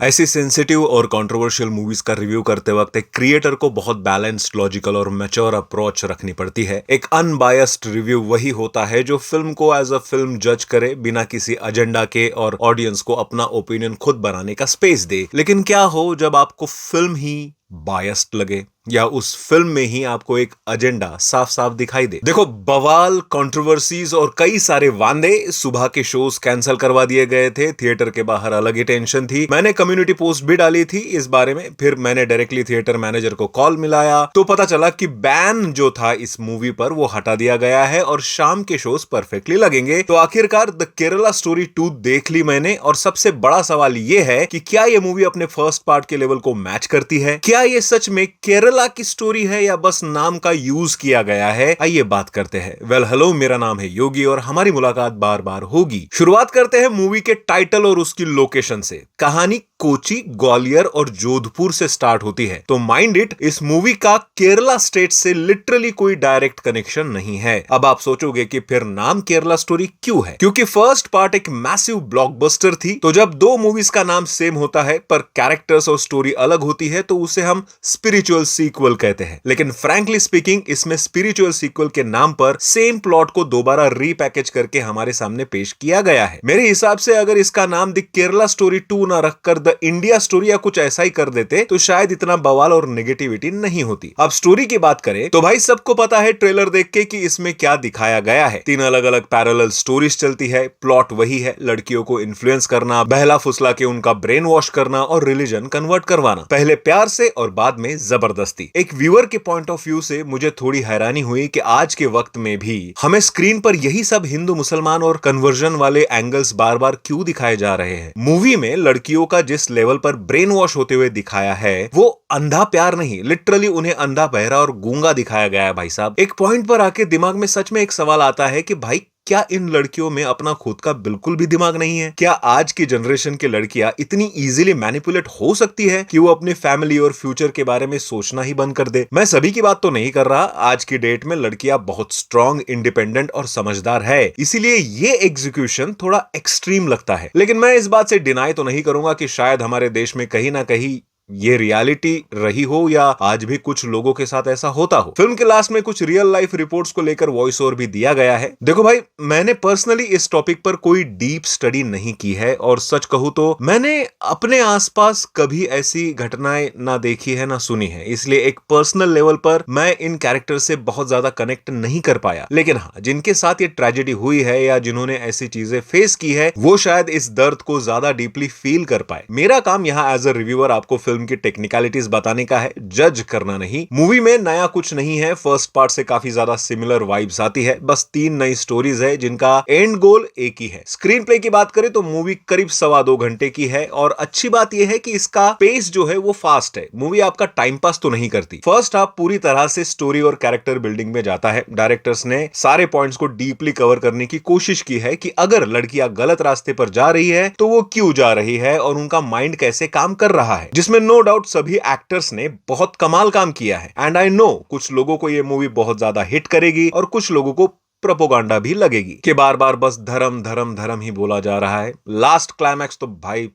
ऐसी सेंसिटिव और controversial movies का रिव्यू करते वक्त एक क्रिएटर को बहुत बैलेंस्ड, लॉजिकल और मैच्योर अप्रोच रखनी पड़ती है। एक अनबायस्ड रिव्यू वही होता है जो फिल्म को एज अ फिल्म जज करे, बिना किसी एजेंडा के, और ऑडियंस को अपना ओपिनियन खुद बनाने का स्पेस दे। लेकिन क्या हो जब आपको फिल्म ही बायस्ड लगे, या उस फिल्म में ही आपको एक एजेंडा साफ साफ दिखाई दे। देखो, बवाल, कंट्रोवर्सीज और कई सारे वांदे, सुबह के शोज कैंसिल करवा दिए गए थे, थिएटर के बाहर अलग ही टेंशन थी। मैंने कम्युनिटी पोस्ट भी डाली थी इस बारे में। फिर मैंने डायरेक्टली थिएटर मैनेजर को कॉल मिलाया तो पता चला कि बैन जो था इस मूवी पर वो हटा दिया गया है और शाम के शोज परफेक्टली लगेंगे। तो आखिरकार द केरला स्टोरी 2 देख ली मैंने, और सबसे बड़ा सवाल ये है कि क्या ये मूवी अपने फर्स्ट पार्ट के लेवल को मैच करती है? क्या ये सच में केरला की स्टोरी है या बस नाम का यूज किया गया है? आइए बात करते हैं। वेल हेलो, मेरा नाम है योगी और हमारी मुलाकात बार बार होगी। शुरुआत करते हैं मूवी के टाइटल और उसकी लोकेशन से। कहानी कोची, ग्वालियर और जोधपुर से स्टार्ट होती है, तो माइंड इट, इस मूवी का केरला स्टेट से लिटरली कोई डायरेक्ट कनेक्शन नहीं है। अब आप सोचोगे कि फिर नाम केरला स्टोरी क्यों है? क्योंकि फर्स्ट पार्ट एक मैसिव ब्लॉकबस्टर थी, तो जब दो मूवीज का नाम सेम होता है पर कैरेक्टर्स और स्टोरी अलग होती है तो उसे हम स्पिरिचुअल सीक्वल कहते हैं। लेकिन फ्रैंकली स्पीकिंग, इसमें स्पिरिचुअल सीक्वल के नाम पर सेम प्लॉट को दोबारा रीपैकेज करके हमारे सामने पेश किया गया है। मेरे हिसाब से अगर इसका नाम द केरला स्टोरी 2 ना रखकर द इंडिया स्टोरी या कुछ ऐसा ही कर देते तो शायद इतना बवाल और नेगेटिविटी नहीं होती। अब स्टोरी की बात करें तो भाई सबको पता है ट्रेलर देख के कि इसमें क्या दिखाया गया है। 3 अलग अलग पैरेलल स्टोरीज चलती है। प्लॉट वही है, लड़कियों को इन्फ्लुएंस करना, बहला फुसला के उनका ब्रेन वॉश करना और रिलीजन कन्वर्ट करवाना, पहले प्यार से और बाद में जबरदस्ती। एक व्यूअर के पॉइंट ऑफ व्यू से मुझे थोड़ी हैरानी हुई कि आज के वक्त में भी हमें स्क्रीन पर यही सब हिंदू मुसलमान और कन्वर्जन वाले एंगल्स बार बार क्यों दिखाए जा रहे हैं। मूवी में लड़कियों का जिस लेवल पर ब्रेन वॉश होते हुए दिखाया है वो अंधा प्यार नहीं, लिटरली उन्हें अंधा, बहरा और गूंगा दिखाया गया है भाई साहब। एक पॉइंट पर आके दिमाग में सच में एक सवाल आता है कि भाई क्या इन लड़कियों में अपना खुद का बिल्कुल भी दिमाग नहीं है? क्या आज की जनरेशन की लड़कियां इतनी इजीली मैनिपुलेट हो सकती है कि वो अपनी फैमिली और फ्यूचर के बारे में सोचना ही बंद कर दे? मैं सभी की बात तो नहीं कर रहा। आज की डेट में लड़कियां बहुत स्ट्रांग, इंडिपेंडेंट और समझदार है, इसीलिए ये एग्जीक्यूशन थोड़ा एक्सट्रीम लगता है। लेकिन मैं इस बात से डिनाई तो नहीं करूंगा कि शायद हमारे देश में कहीं ना कहीं ये रियलिटी रही हो, या आज भी कुछ लोगों के साथ ऐसा होता हो। फिल्म के लास्ट में कुछ रियल लाइफ रिपोर्ट्स को लेकर वॉइस ओवर भी दिया गया है। देखो भाई, मैंने पर्सनली इस टॉपिक पर कोई डीप स्टडी नहीं की है, और सच कहूं तो मैंने अपने आसपास कभी ऐसी घटनाएं ना देखी है ना सुनी है, इसलिए एक पर्सनल लेवल पर मैं इन कैरेक्टर से बहुत ज्यादा कनेक्ट नहीं कर पाया। लेकिन हाँ, जिनके साथ ये ट्रेजेडी हुई है या जिन्होंने ऐसी चीजें फेस की है, वो शायद इस दर्द को ज्यादा डीपली फील कर पाए। मेरा काम यहाँ एज अ रिव्यूअर आपको फिल्म की टेक्निकलिटीज बताने का है, जज करना नहीं। मूवी में नया कुछ नहीं है, फर्स्ट पार्ट से काफी ज्यादा सिमिलर वाइब्स आती है। बस 3 नई स्टोरीज है जिनका एंड गोल एक ही है। स्क्रीन प्ले की बात करें तो मूवी करीब 2.25 घंटे की है, और अच्छी बात यह है कि इसका पेस जो है वो फास्ट है। मूवी आपका टाइम पास तो नहीं करती। फर्स्ट हाफ पूरी तरह से स्टोरी और कैरेक्टर बिल्डिंग में जाता है। डायरेक्टर्स ने सारे पॉइंट्स को डीपली कवर करने की कोशिश की है कि अगर लड़कियां गलत रास्ते पर जा रही है तो वो क्यों जा रही है और उनका माइंड कैसे काम कर रहा है, जिसमें नो डाउट सभी एक्टर्स ने बहुत कमाल काम किया है। एंड आई नो कुछ लोगों को यह मूवी बहुत ज्यादा हिट करेगी और कुछ लोगों को प्रोपोगंडा भी लगेगी कि बार बार बस धर्म धर्म धर्म ही बोला जा रहा है। लास्ट क्लाइमैक्स तो भाई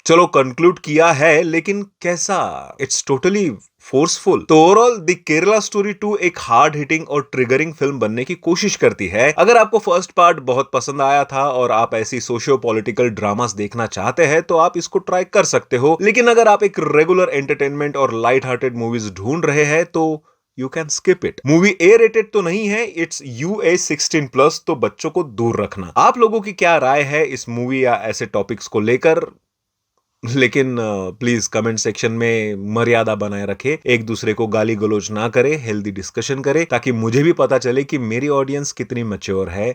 चलो कंक्लूड किया है, लेकिन कैसा, इट्स टोटली फोर्सफुल। तो ओवरऑल द केरला स्टोरी 2 एक हार्ड हिटिंग और ट्रिगरिंग फिल्म बनने की कोशिश करती है। अगर आपको फर्स्ट पार्ट बहुत पसंद आया था और आप ऐसी सोशियो पॉलिटिकल ड्रामास देखना चाहते हैं तो आप इसको ट्राई कर सकते हो। लेकिन अगर आप एक रेगुलर एंटरटेनमेंट और लाइट हार्टेड मूवीज ढूंढ रहे हैं तो you can skip it. Movie A rated तो नहीं है, इट्स UA 16+, तो बच्चों को दूर रखना। आप लोगों की क्या राय है इस मूवी या ऐसे टॉपिक्स को लेकर? लेकिन प्लीज कमेंट सेक्शन में मर्यादा बनाए रखे, एक दूसरे को गाली गलौज ना करे, हेल्दी डिस्कशन करे, ताकि मुझे भी पता चले कि मेरी ऑडियंस कितनी मैच्योर है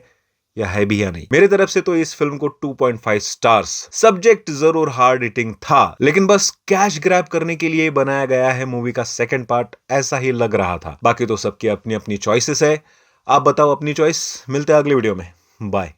या है भी या नहीं। मेरी तरफ से तो इस फिल्म को 2.5 स्टार्स। सब्जेक्ट जरूर हार्ड हिटिंग था, लेकिन बस कैश ग्रैब करने के लिए बनाया गया है मूवी का सेकंड पार्ट, ऐसा ही लग रहा था। बाकी तो सबकी अपनी अपनी चॉइसेस है। आप बताओ अपनी चॉइस। मिलते हैं अगले वीडियो में। बाय।